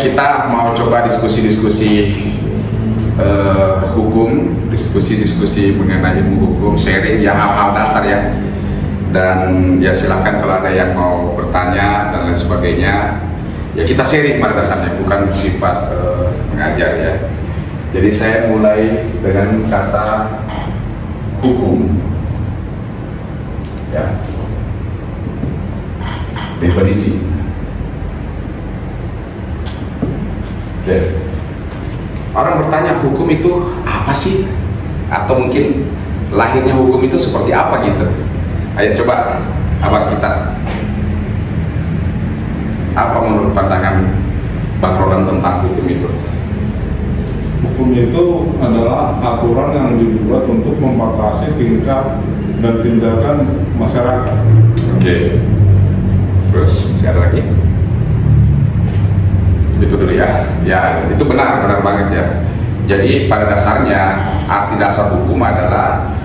kita mau coba diskusi-diskusi hukum, diskusi-diskusi mengenai ilmu hukum, sharing ya hal-hal dasar ya. Dan ya silakan kalau ada yang mau bertanya dan lain sebagainya, ya kita sharing pada dasarnya, bukan bersifat mengajar ya. Jadi saya mulai dengan kata hukum ya, definisi. Oke. Orang bertanya hukum itu apa sih? Atau mungkin lahirnya hukum itu seperti apa gitu. Ayo coba abang kita, apa menurut pandangan Bang Roland tentang hukum itu? Hukum itu adalah aturan yang dibuat untuk membatasi tingkah dan tindakan masyarakat. Oke. Terus masih ada lagi? Itu dulu ya. Ya, itu benar banget ya. Jadi pada dasarnya arti dasar hukum adalah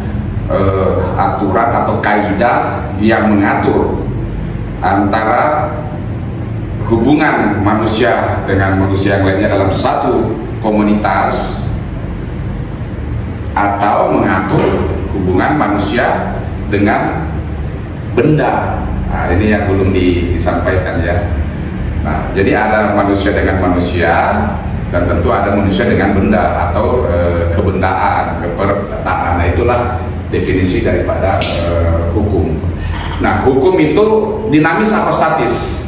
aturan atau kaidah yang mengatur antara hubungan manusia dengan manusia yang lainnya dalam satu komunitas, atau mengatur hubungan manusia dengan benda. Nah, ini yang belum disampaikan ya. Nah, jadi ada manusia dengan manusia, dan tentu ada manusia dengan benda atau kebendaan, keperdataan. Nah, itulah definisi daripada hukum. Nah, hukum itu dinamis apa statis?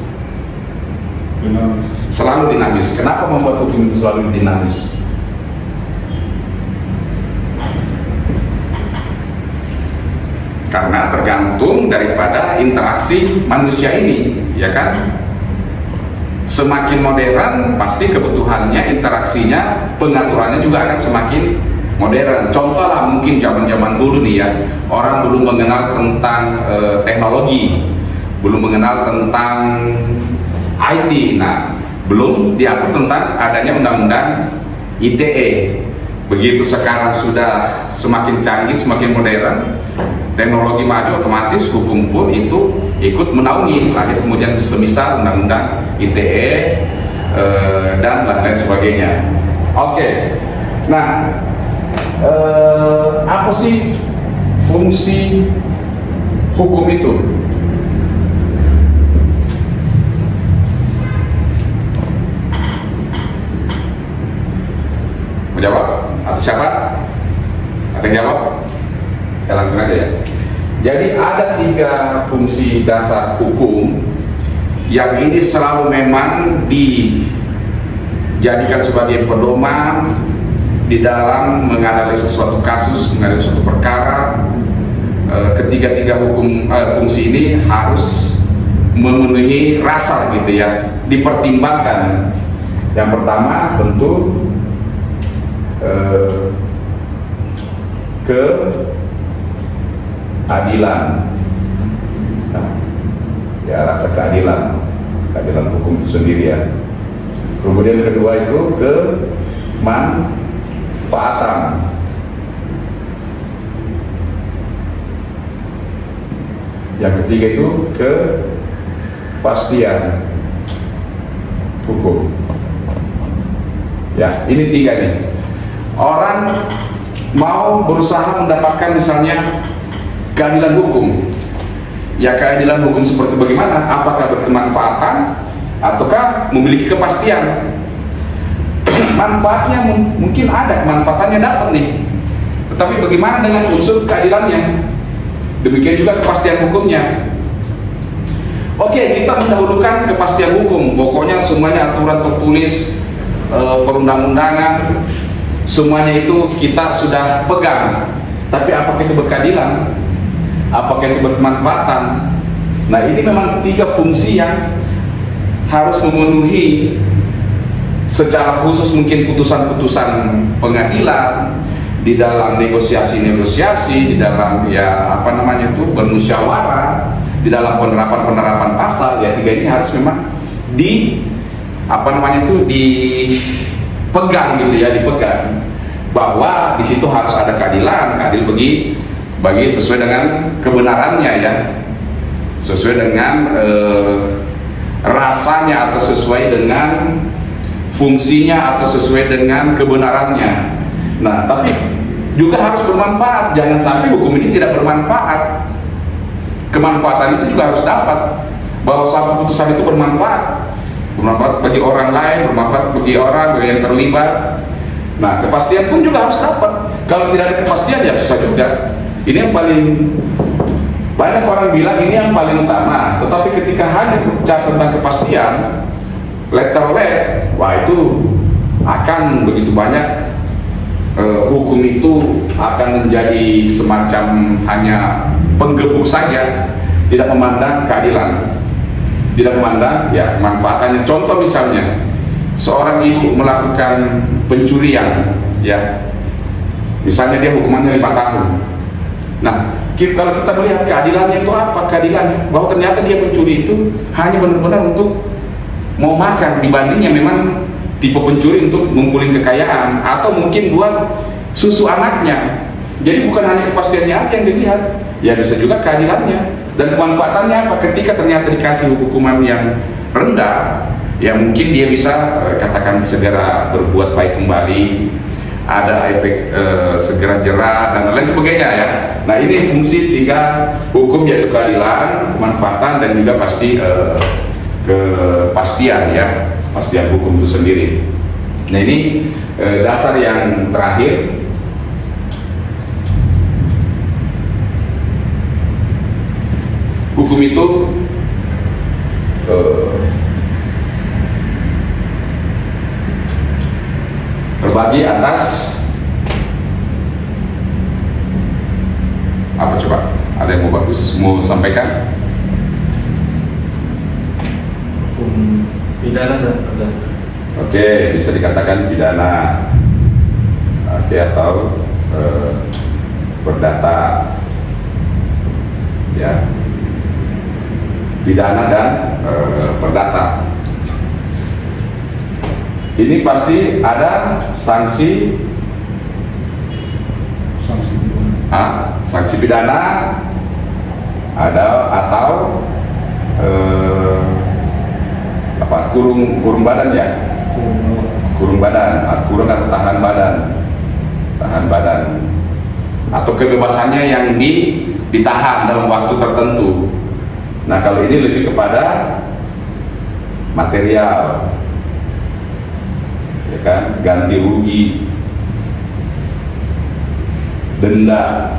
Dinamis. Selalu dinamis. Kenapa membuat hukum itu selalu dinamis? Karena tergantung daripada interaksi manusia ini, ya kan? Semakin modern, pasti kebutuhannya, interaksinya, pengaturannya juga akan semakin modern. Contoh lah, mungkin zaman-zaman dulu nih ya, orang belum mengenal tentang teknologi, belum mengenal tentang IT. Nah, belum diatur tentang adanya undang-undang ITE. Begitu sekarang sudah semakin canggih, semakin modern, teknologi maju, otomatis hukum pun itu ikut menaungi. Lahir kemudian semisal undang-undang ITE dan lain sebagainya. Oke. Nah, apa sih fungsi hukum itu? Mau jawab? Atau siapa? Ada yang jawab? Saya langsung aja ya. Jadi ada 3 fungsi dasar hukum yang ini selalu memang dijadikan sebagai pedoman di dalam menganalisis suatu kasus, menganalisis suatu perkara. Ketiga-tiga fungsi ini harus memenuhi rasa gitu ya, dipertimbangkan. Yang pertama tentu keadilan, ya rasa keadilan hukum itu sendiri ya. Kemudian kedua itu kemanfaatan. Yang ketiga itu kepastian hukum. Ya, ini 3 nih. Orang mau berusaha mendapatkan misalnya keadilan hukum, ya keadilan hukum seperti bagaimana? Apakah berkemanfaatan ataukah memiliki kepastian? Manfaatnya mungkin ada, manfaatannya dapat nih, tetapi bagaimana dengan unsur keadilannya? Demikian juga kepastian hukumnya. Oke, kita mendahulukan kepastian hukum. Pokoknya semuanya aturan tertulis, perundang-undangan, semuanya itu kita sudah pegang. Tapi apakah itu berkeadilan? Apakah itu bermanfaatan? Nah, ini memang 3 fungsi yang harus memenuhi secara khusus mungkin putusan-putusan pengadilan, di dalam negosiasi-negosiasi, di dalam ya apa namanya itu bermusyawarah, di dalam penerapan pasal ya. 3 ini harus memang dipegang gitu ya, dipegang bahwa di situ harus ada keadilan, keadil bagi sesuai dengan kebenarannya ya, sesuai dengan rasanya atau sesuai dengan fungsinya atau sesuai dengan kebenarannya. Nah, tapi juga harus bermanfaat. Jangan sampai hukum ini tidak bermanfaat. Kemanfaatan itu juga harus dapat, bahwa suatu putusan itu bermanfaat bagi orang lain, bermanfaat bagi orang yang terlibat. Nah, kepastian pun juga harus dapat. Kalau tidak ada kepastian ya susah juga. Ini yang paling banyak orang bilang ini yang paling utama. Tetapi ketika hanya bicara tentang kepastian, letter lead, wah itu akan begitu banyak. Hukum itu akan menjadi semacam hanya penggebuk saja, tidak memandang keadilan, tidak memandang ya kemanfaatannya. Contoh misalnya, seorang ibu melakukan pencurian, ya, misalnya dia hukumannya 5 tahun. Nah, kalau kita melihat keadilannya itu apa? Keadilannya bahwa ternyata dia mencuri itu hanya benar-benar untuk mau makan, dibandingnya memang tipe pencuri untuk ngumpulin kekayaan atau mungkin buat susu anaknya. Jadi bukan hanya kepastiannya aja yang dilihat, ya bisa juga keadilannya dan kemanfaatannya apa. Ketika ternyata dikasih hukuman yang rendah, ya mungkin dia bisa katakan segera berbuat baik kembali, ada efek segera jerah dan lain sebagainya ya. Nah, ini fungsi 3 hukum, yaitu keadilan, kemanfaatan, dan juga pasti kepastian ya, kepastian hukum itu sendiri. Nah, ini dasar yang terakhir. Hukum itu terbagi atas apa coba? Ada yang mau sampaikan? Hukum pidana dan perdata. Oke, bisa dikatakan pidana, oke, atau perdata, ya, pidana dan perdata. Ini pasti ada sanksi, sanksi pidana, ada atau kurung badan ya, kurung badan, kurung atau tahan badan, atau kebebasannya yang ditahan dalam waktu tertentu. Nah, kalau ini lebih kepada material, ya kan, ganti rugi, denda,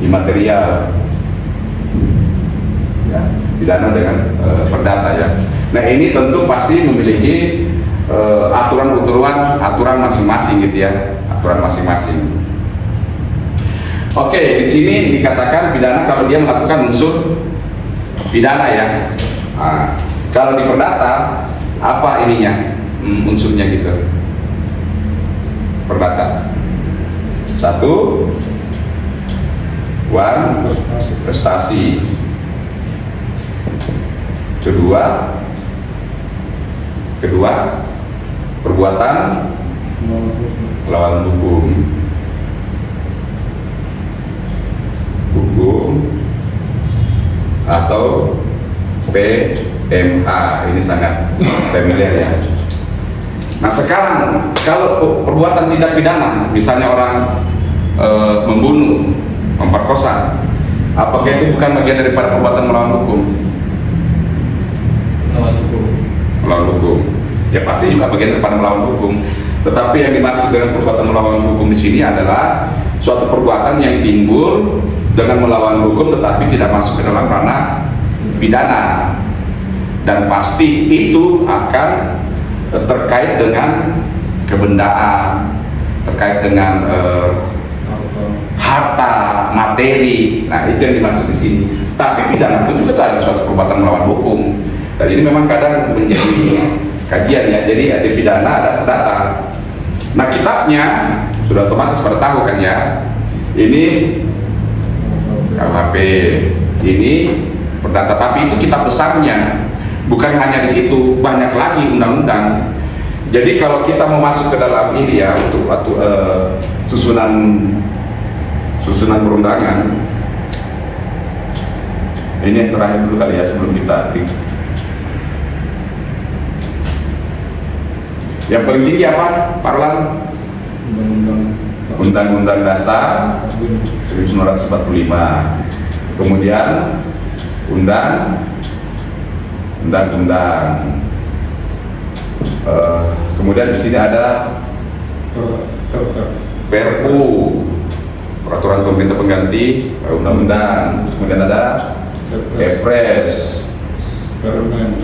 imaterial, ya, pidana dengan perdata ya. Nah, ini tentu pasti memiliki aturan masing-masing gitu ya, aturan masing-masing. Oke, di sini dikatakan pidana kalau dia melakukan unsur pidana ya. Nah, kalau di perdata apa ininya, unsurnya gitu? Perdata. 1, uang, prestasi. 2, perbuatan melawan hukum. Atau PMA, ini sangat familiar ya. Nah, sekarang kalau perbuatan tidak pidana, misalnya orang membunuh, memperkosa, apakah itu bukan bagian daripada perbuatan melawan hukum? Melawan hukum, ya pasti juga bagian daripada melawan hukum. Tetapi yang dimaksud dengan perbuatan melawan hukum di sini adalah suatu perbuatan yang timbul dengan melawan hukum tetapi tidak masuk ke dalam ranah pidana, dan pasti itu akan terkait dengan kebendaan, terkait dengan harta, materi. Nah, itu yang dimaksud di sini. Tapi pidana pun juga ada suatu perbuatan melawan hukum. Dan ini memang kadang menjadi kajian ya. Jadi ada pidana, ada perdata. Nah, kitabnya sudah otomatis pada tahu kan ya. Ini KUHP, ini perdata, tapi itu kitab besarnya. Bukan hanya di situ, banyak lagi undang-undang. Jadi kalau kita mau masuk ke dalam ini ya, untuk susunan perundangan, ini yang terakhir dulu kali ya sebelum kita Yang paling tinggi apa, Pak Roland? Undang-Undang Dasar 1945. Kemudian undang-undang. Kemudian di sini ada Perpu, peraturan pemerintah pengganti undang-undang. Terus kemudian ada Kepres, Permen,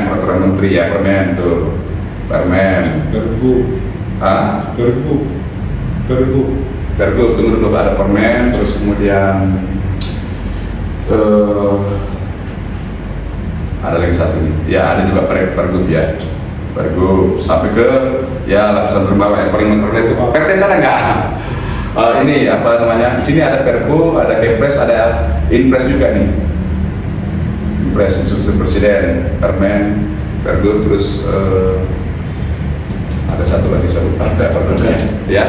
peraturan menteri ya, Permen tuh, Permen, Pergub, tunggu dulu, ada Permen, terus kemudian ada lagi satu nih, ya ada juga Pergub ya, Pergub sampai ke ya lapisan terbawah yang paling menurut itu Perdes ada nggak? Ini apa namanya? Di sini ada Perpu, ada Kepres, ada Inpres juga nih. Inpres instruksi presiden, Permen, Pergub, terus ada satu lagi saya lupa, ada Pergubnya, ya.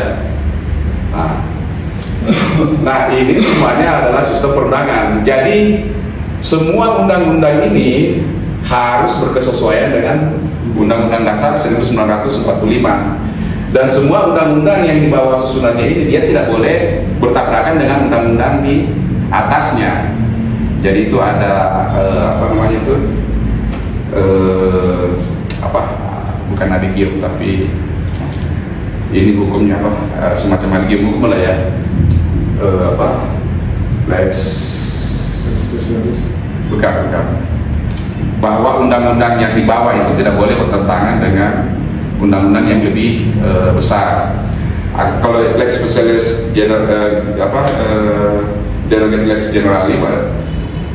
Nah ini semuanya adalah sistem perundangan. Jadi semua undang-undang ini harus berkesesuaian dengan Undang-Undang Dasar 1945, dan semua undang-undang yang di bawah susunannya ini dia tidak boleh bertabrakan dengan undang-undang di atasnya. Jadi itu ada apa namanya itu bukan adigium, tapi ini hukumnya apa, semacam adigium hukum lah ya, lex bukan, bahwa undang-undang yang di bawah itu tidak boleh bertentangan dengan undang-undang yang lebih besar. Kalau lex specialis derogat lex generali,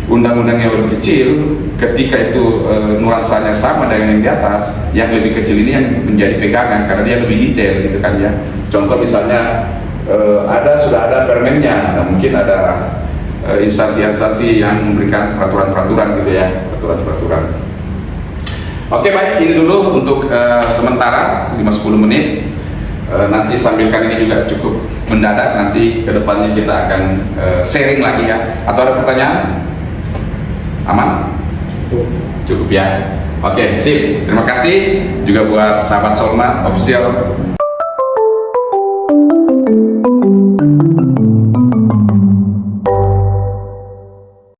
undang-undang yang lebih kecil ketika itu nuansanya sama dengan yang di atas, yang lebih kecil ini yang menjadi pegangan karena dia lebih detail gitu kan ya. Contoh misalnya sudah ada permennya, nah, mungkin ada instansi-instansi yang memberikan peraturan-peraturan gitu ya, peraturan-peraturan. Oke, baik, ini dulu untuk sementara 5-10 menit. Nanti sambilkan ini juga cukup mendadak, nanti kedepannya kita akan sharing lagi ya. Atau ada pertanyaan? Aman? Cukup ya. Oke, sip. Terima kasih juga buat sahabat Solma Official